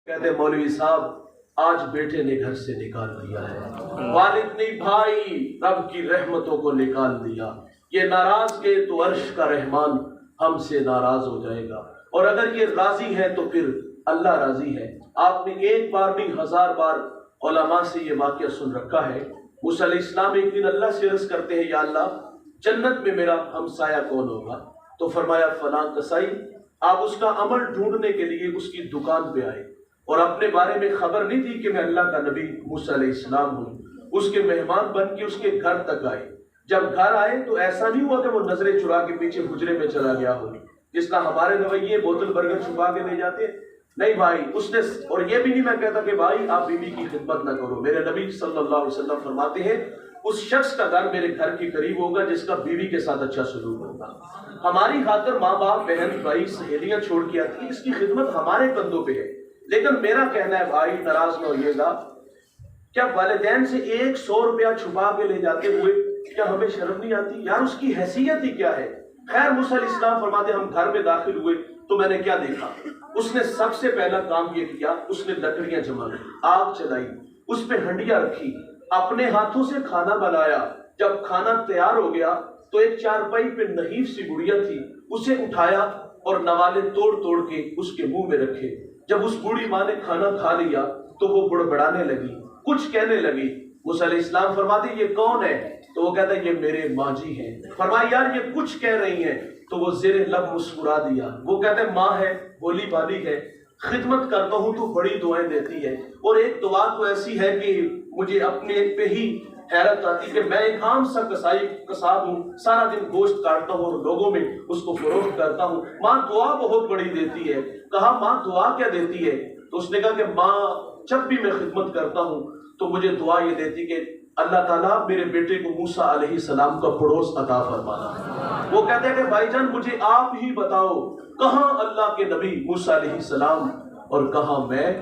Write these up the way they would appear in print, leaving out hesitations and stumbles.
कहते मौलवी साहब आज बेटे ने घर से निकाल दिया है, वालिद ने भाई रब की रहमतों को निकाल दिया, ये नाराज गए तो अर्श का रहमान हमसे नाराज हो जाएगा, और अगर ये राजी है तो फिर अल्लाह राजी है। आपने एक बार नहीं 1000 बार उलमा से ये वाक़या सुन रखा है। मूसा अलैहिस्सलाम एक दिन अल्लाह से अर्ज करते हैं, या अल्लाह जन्नत में मेरा हमसाया कौन होगा? तो फरमाया फलां कसाई। आप उसका अमल ढूंढने के लिए उसकी दुकान पे आए और अपने बारे में खबर नहीं थी कि मैं अल्लाह का नबी मूसा अलैहिस्सलाम हूँ। उसके मेहमान बन के उसके घर तक आए। जब घर आए तो ऐसा नहीं हुआ कि वो नजरें चुरा के पीछे हुजरे में चला गया हो, जिसका हमारे रवैये बोतल बर्गर छुपा के ले जाते। नहीं भाई, उसने, और ये भी नहीं मैं कहता कि भाई आप बीवी की खिदमत ना करो। मेरे नबी सल्लल्लाहु अलैहि वसल्लम फरमाते हैं उस शख्स का घर मेरे घर के करीब होगा जिसका बीवी के साथ अच्छा सलूक होगा। हमारी खातिर माँ बाप बहन भाई सहेलियां छोड़ के आती है, इसकी खिदमत हमारे कंधों पे है। लेकिन मेरा कहना है भाई, नाराज ना होइएगा, क्या वालिदैन से 100 रुपया छुपा के ले जाते हुए क्या हमें शर्म नहीं आती? यार उसकी हैसियत ही क्या है। खैर मूसा अलैहिस्सलाम फरमाते हम घर में दाखिल हुए तो मैंने क्या देखा? उसने सबसे पहला काम ये किया, उसने लकड़ियां जमा की, आग चलाई, उस पे हंडिया रखी, अपने हाथों से खाना बनाया। जब खाना तैयार हो गया तो एक चारपाई पे नहीफ सी गुड़िया थी, उसे उठाया और नवाले तोड़ तोड़ के उसके मुंह में रखे। जब उस बूढ़ी माँ ने खाना खा लिया तो वो बुड़बड़ाने लगी, कुछ कहने लगी। मूसा अलैहिस्सलाम फरमाते ये कौन है? तो वो कहता है ये मेरे माँ जी हैं। फरमाया यार ये कुछ कह रही हैं। तो वो ज़ेरे लब मुस्कुरा दिया। वो कहते हैं माँ है, भोली भाली है, खिदमत करता हूँ तो बड़ी दुआएं देती है, और एक दुआ तो ऐसी है कि मुझे अपने पे ही हैरत आती कि मैं एक आम सा कसाब हूँ, सारा दिन गोश्त काटता हूँ और लोगों में उसको फरोख्त करता हूँ। माँ दुआ बहुत बड़ी देती है। कहा माँ दुआ क्या देती है? तो उसने कहा कि माँ जब भी मैं खिदमत करता हूँ तो मुझे दुआ ये देती कि अल्लाह ताला मेरे बेटे को मूसा अलैहिस्सलाम का पड़ोस अता फरमाना। वो कहते हैं कि भाईजान मुझे आप ही बताओ कहाँ अल्लाह के नबी मूसा अलैहिस्सलाम और कहाँ मैं?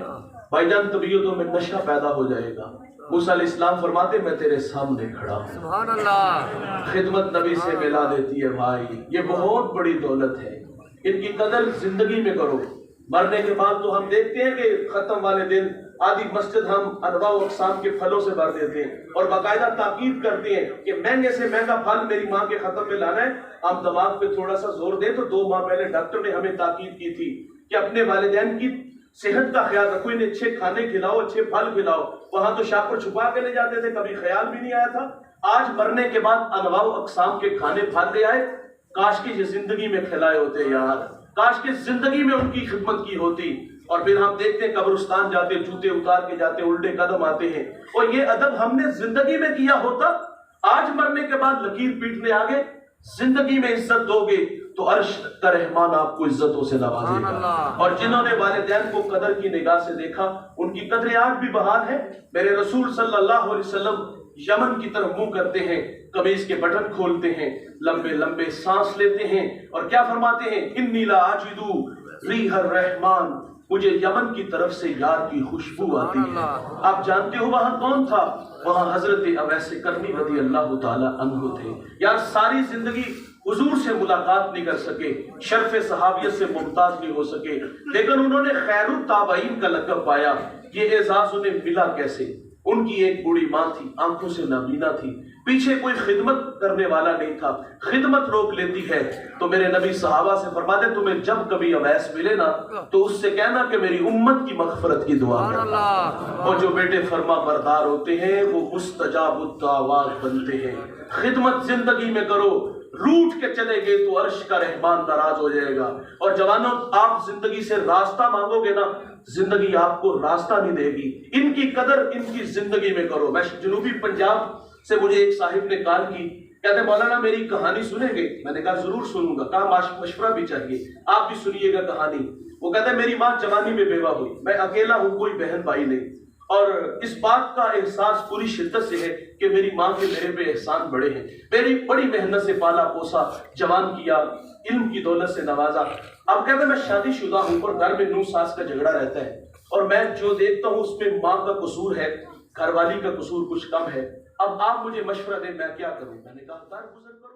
भाईजान तबीयतों में नशा पैदा हो जाएगा। मूसा अलैहिस्सलाम फरमाते मैं तेरे सामने खड़ा हूँ। सुभान अल्लाह। खिदमत नबी से मिला देती है भाई, ये बहुत बड़ी दौलत है, इनकी कदर जिंदगी में करो। मरने के बाद तो हम देखते हैं कि खत्म वाले दिन आदि मस्जिद हम अनवा व अक़साम के फलों से भर देते हैं और बाकायदा ताकीद करते हैं कि महंगे से महंगा फल मेरी माँ के खत्म में लाना है। हम दिमाग पे थोड़ा सा जोर दें तो 2 माह पहले डॉक्टर ने हमें ताकीद की थी कि अपने वालिदैन की सेहत का ख्याल रखो, इन्हें अच्छे खाने खिलाओ, अच्छे फल खिलाओ। वहां तो शापर छुपा के ले जाते थे, कभी ख्याल भी नहीं आया था। आज मरने के बाद अनवा व अक़साम के खाने फल ले आए। काश की ये जिंदगी में खिलाए होते यार, काश की जिंदगी में उनकी खिदमत की होती। और फिर हम देखते हैं कब्रिस्तान जाते, जूते उतार के जाते, उल्टे कदम आते हैं, और ये अदब हमने जिंदगी में किया होता। आज मरने के बाद लकीर पीटने आगे, जिंदगी में इज्जत दोगे तो अर्श का रहमान आपको इज्जतों से नवाजेगा। और जिन्होंने वालिदैन को कदर की निगाह से देखा उनकी कदरें आज भी बहाल है। मेरे रसूल सल्लल्लाहु अलैहि वसल्लम यमन की तरफ मुंह करते हैं, कमीज के बटन खोलते हैं, लंबे लंबे सांस लेते हैं और क्या फरमाते हैं? इन्नी ला आजिदू रिहर रहमान, मुझे यमन की तरफ से यार की खुशबू आती है। आप जानते हो वहां कौन था? वहां हजरत अवैस करनी रज़ी अल्लाह ताला अन्हु थे। यार सारी जिंदगी हुजूर से मुलाकात नहीं कर सके, शर्फ सहाबियत से मुमताज नहीं हो सके, लेकिन उन्होंने खैरुत ताबईन का लक़ब पाया। ये एजाज उन्हें मिला कैसे? उनकी एक बूढ़ी माँ थी, आंखों से नाबीना थी, पीछे कोई खिदमत करने वाला नहीं था, खिदमत रोक लेती है। तो मेरे नबी सहाबा से फरमाते तुम्हें जब कभी अवैस मिले ना तो उससे कहना कि मेरी उम्मत की मग़फ़िरत की दुआ करना। और जो बेटे फरमा बरदार होते हैं वो मुस्तजाबुद दावात बनते हैं। खिदमत जिंदगी में करो, रूठ के चले गए तो अर्श का रहमान नाराज हो जाएगा। और जवानों आप जिंदगी से रास्ता मांगोगे ना, जिंदगी आपको रास्ता नहीं देगी। इनकी कदर इनकी जिंदगी में करो। मैं जनूबी पंजाब से मुझे एक साहिब ने कॉल की, कहते मौलाना मेरी कहानी सुनेंगे? मैंने कहा जरूर सुनूंगा। कहा मशवरा भी चाहिए, आप भी सुनिएगा कहानी। वो कहता है मेरी माँ जवानी में बेवा हुई, मैं अकेला हूँ, कोई बहन भाई नहीं, और इस बात का एहसास पूरी शिद्दत से है कि मेरी माँ के मेरे पे एहसान बड़े हैं। मेरी बड़ी मेहनत से पाला पोसा, जवान किया, इल्म की दौलत से नवाजा। अब कहते मैं शादीशुदा हूँ और घर में नूह सास का झगड़ा रहता है, और मैं जो देखता हूँ उसमें माँ का कसूर है, घरवाली का कसूर कुछ कम है। अब आप मुझे मशवरा दें मैं क्या करूँ? मैंने कहा गुजर करो।